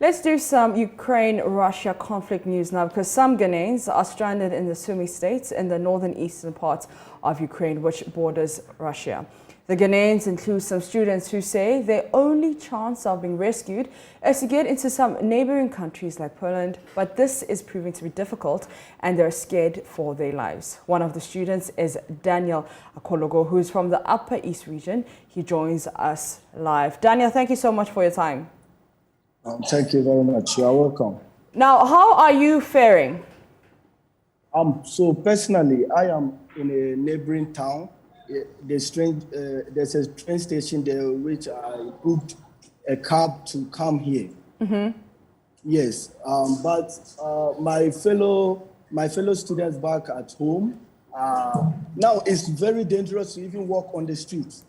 Let's do some Ukraine-Russia conflict news now, because some Ghanaians are stranded in the Sumy states in the northern eastern parts of Ukraine, which borders Russia. The Ghanaians include some students who say their only chance of being rescued is to get into some neighboring countries like Poland, but this is proving to be difficult and they're scared for their lives. One of the students is Daniel Akologo, who is from the Upper East region. He joins us live. Daniel, thank you so much for your time. Thank you very much. You are welcome. Now, how are you faring? So personally, I am in a neighboring town. There's a train station there which I booked a cab to come here. Mm-hmm. Yes, but my fellow students back at home, now it's very dangerous to even walk on the streets.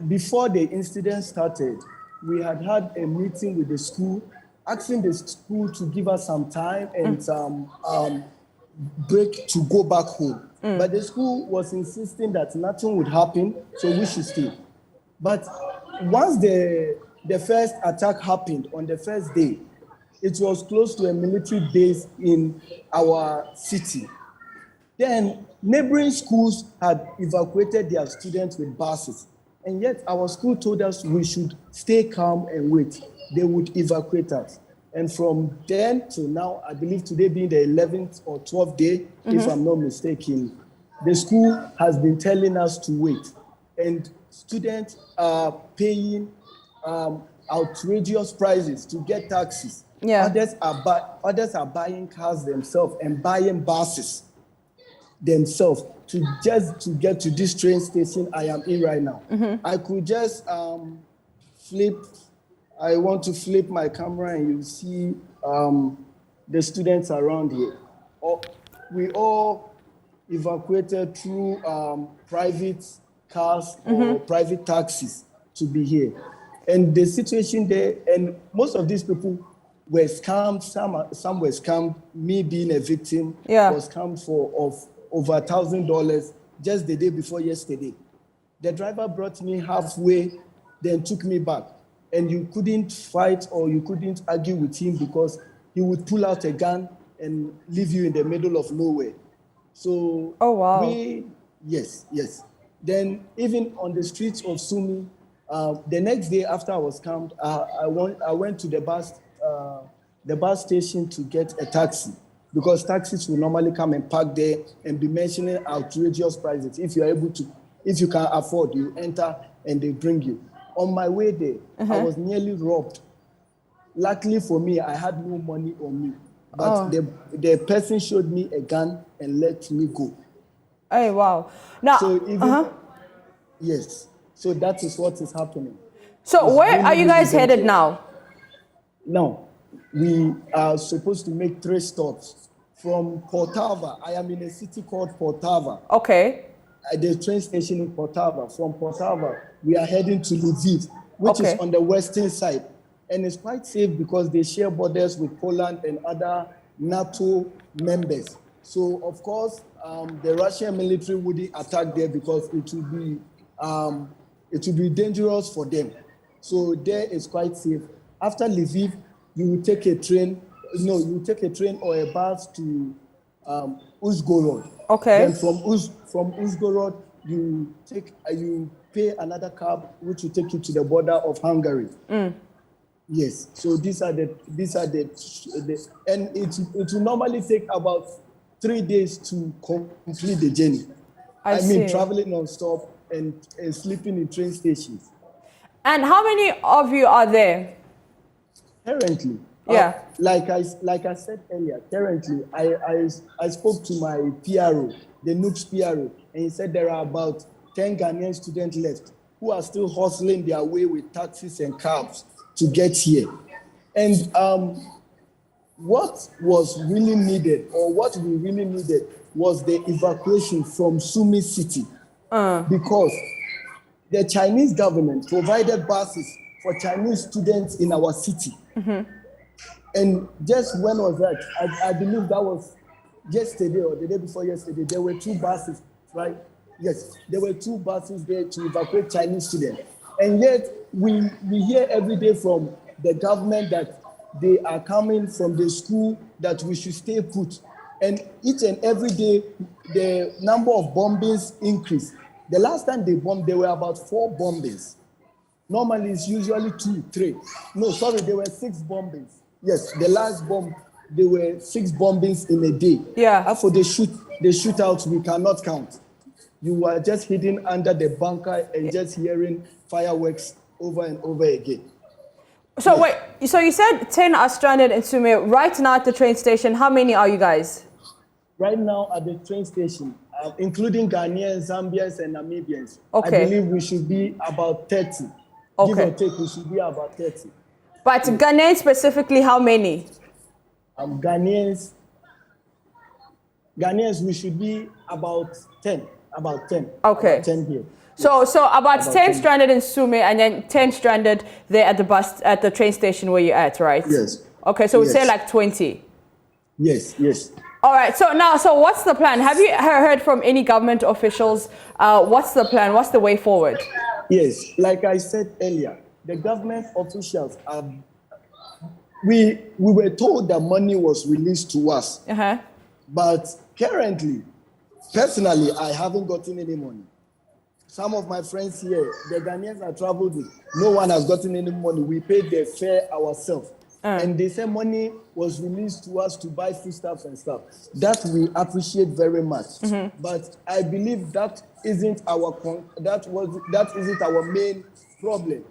Before the incident started, we had a meeting with the school, asking the school to give us some time and some break to go back home. But the school was insisting that nothing would happen, so we should stay. But once the first attack happened on the first day, it was close to a military base in our city. Then neighboring schools had evacuated their students with buses. And yet our school told us we should stay calm and wait. They would evacuate us. And from then to now, I believe today being the 11th or 12th day, if I'm not mistaken, the school has been telling us to wait. And students are paying outrageous prices to get taxis. Yeah. Others are buying cars themselves and buying buses themselves to get to this train station I am in right now. I could just I want to flip my camera and you see the students around here. We all evacuated through private cars or private taxis to be here. And the situation there, and most of these people were scammed, some were scammed. Me being a victim was scammed of over $1,000 just the day before yesterday. The driver brought me halfway, then took me back. And you couldn't fight or you couldn't argue with him because he would pull out a gun and leave you in the middle of nowhere. So, oh wow. Yes. Then even on the streets of Sumy, the next day after I was scammed, I went to the bus station to get a taxi, because taxis will normally come and park there and be mentioning outrageous prices. If you can afford, you enter and they bring you. On my way there, I was nearly robbed. Luckily for me, I had no money on me. But the person showed me a gun and let me go. Oh, wow. Now, so yes. So that is what is happening. So where are you guys headed now? Now, we are supposed to make 3 stops. From Poltava, I am in a city called Poltava. Okay. At the train station in Poltava. From Poltava, we are heading to Lviv, which is on the western side. And it's quite safe because they share borders with Poland and other NATO members. So, of course, the Russian military wouldn't attack there because it would be dangerous for them. So there is quite safe. After Lviv, you will take a train. No, you take a train or a bus to Uzhgorod. Okay. Then from Uzhgorod, you pay another cab, which will take you to the border of Hungary. Yes. So these are the and it will normally take about 3 days to complete the journey. I mean, traveling non-stop and sleeping in train stations. And how many of you are there? Currently, like I said earlier, currently I spoke to my PRO, the NUPS PRO, and he said there are about 10 Ghanaian students left who are still hustling their way with taxis and cabs to get here. And what was really needed, or what we really needed, was the evacuation from Sumy city, because the Chinese government provided buses for Chinese students in our city. And just when was that? I believe that was yesterday or the day before yesterday. There were 2 buses, right? Yes, there were 2 buses there to evacuate Chinese students. And yet we hear every day from the government that they are coming from the school that we should stay put. And each and every day, the number of bombings increase. The last time they bombed, there were about 4 bombings. Normally, it's usually 2, 3. No, sorry, there were 6 bombings. Yes, the last bomb, there were 6 bombings in a day. Yeah. After the shootouts, we cannot count. You are just hidden under the bunker and just hearing fireworks over and over again. So wait, so you said 10 are stranded in Sumy. Right now at the train station, how many are you guys? Right now at the train station, including Ghanaians, Zambians, and Namibians, okay. I believe we should be about 30. Okay. Give or take, we should be about 30. But yes. Ghanaians specifically, how many? Ghanaians, we should be about 10. About 10. Okay. About 10 here. So about 10 stranded in Sumy and then 10 stranded there at the train station where you're at, right? Yes. Okay, so we say like 20. Yes, yes. All right, so what's the plan? Have you heard from any government officials? What's the plan? What's the way forward? Yes, like I said earlier, the government officials, we were told that money was released to us. Uh-huh. But currently, personally, I haven't gotten any money. Some of my friends here, the Ghanaians I traveled with, no one has gotten any money. We paid the fare ourselves. And they say money was released to us to buy foodstuffs and stuff. That we appreciate very much. Mm-hmm. But I believe that isn't our main problem,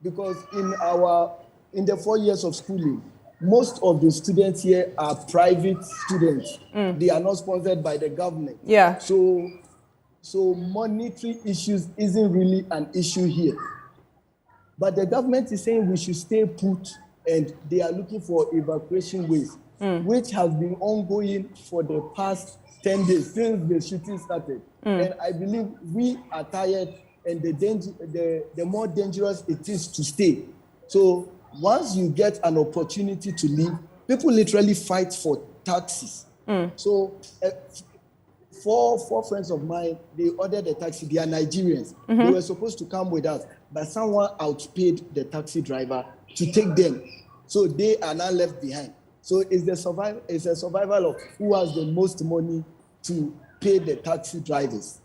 because in the 4 years of schooling, most of the students here are private students. They are not sponsored by the government. Yeah. So monetary issues isn't really an issue here. But the government is saying we should stay put, and they are looking for evacuation ways, which has been ongoing for the past 10 days since the shooting started. And I believe we are tired, and the more dangerous it is to stay. So once you get an opportunity to leave, people literally fight for taxis. So four friends of mine, they ordered a taxi. They are Nigerians. They were supposed to come with us, but someone outpaid the taxi driver to take them. So they are now left behind. So it's a survival of who has the most money to pay the taxi drivers.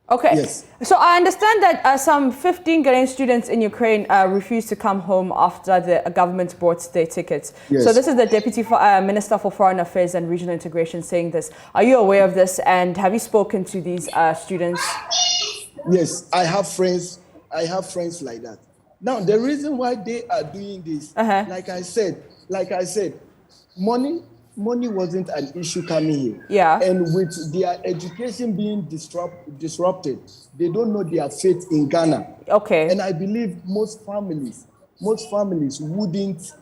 Okay. Yes. So I understand that some 15 Ghanaian students in Ukraine refused to come home after the government bought their tickets. Yes. So this is the Deputy Minister for Foreign Affairs and Regional Integration saying this. Are you aware of this, and have you spoken to these students? Yes, I have friends like that. Now, the reason why they are doing this, like I said, money wasn't an issue coming here. Yeah. And with their education being disrupted, they don't know their fate in Ghana. Okay. And I believe most families wouldn't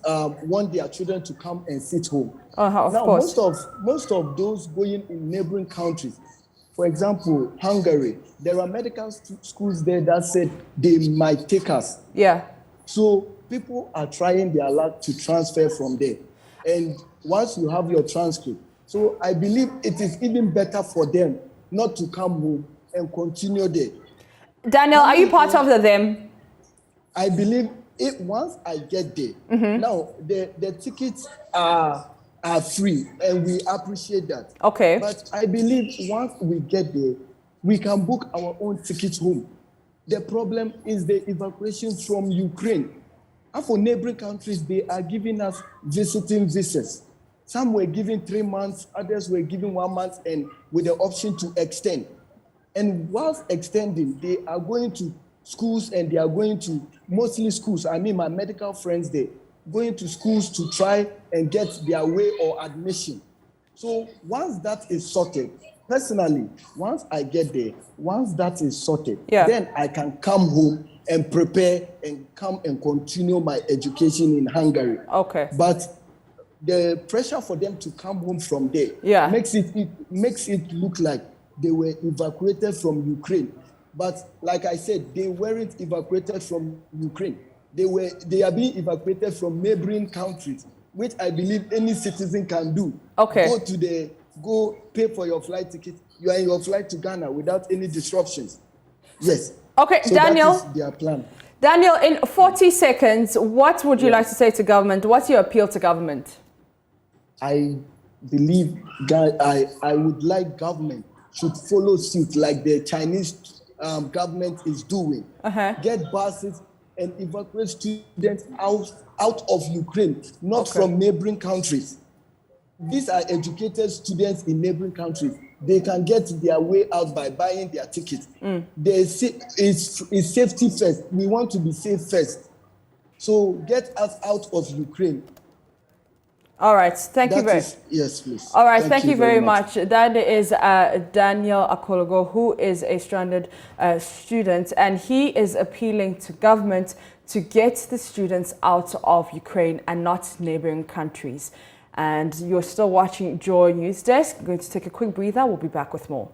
want their children to come and sit home. Of course. Most of those going in neighboring countries, for example, Hungary, there are medical schools there that said they might take us. Yeah. So people are trying their luck to transfer from there. And once you have your transcript, so I believe it is even better for them not to come home and continue there. Daniel, are you part of them? I believe once I get there, now the tickets are free, and we appreciate that. Okay. But I believe once we get there, we can book our own tickets home. The problem is the evacuation from Ukraine. And for neighboring countries, they are giving us visiting visas. Some were given 3 months, others were given 1 month, and with the option to extend. And whilst extending, they are going to schools, and they are going to mostly schools. I mean, my medical friends, they going to schools to try and get their way or admission. So once that is sorted, personally, once I get there, once that is sorted, then I can come home and prepare and come and continue my education in Hungary. Okay. But the pressure for them to come home from there makes it look like they were evacuated from Ukraine. But like I said, they weren't evacuated from Ukraine. They are being evacuated from neighboring countries, which I believe any citizen can do. Okay. Go pay for your flight ticket. You are in your flight to Ghana without any disruptions. Yes. Okay, so Daniel. That is their plan. Daniel, in 40 seconds, what would you like to say to government? What's your appeal to government? I believe I would like government should follow suit like the Chinese government is doing. Get buses and evacuate students out of Ukraine, not from neighboring countries. These are educated students in neighboring countries. They can get their way out by buying their tickets. It's safety first. We want to be safe first. So get us out of Ukraine. All right. Thank you very much. Yes, please. All right. Thank you very much. That is Daniel Akologo, who is a stranded student, and he is appealing to government to get the students out of Ukraine and not neighboring countries. And you're still watching Joy News Desk. I'm going to take a quick breather. We'll be back with more.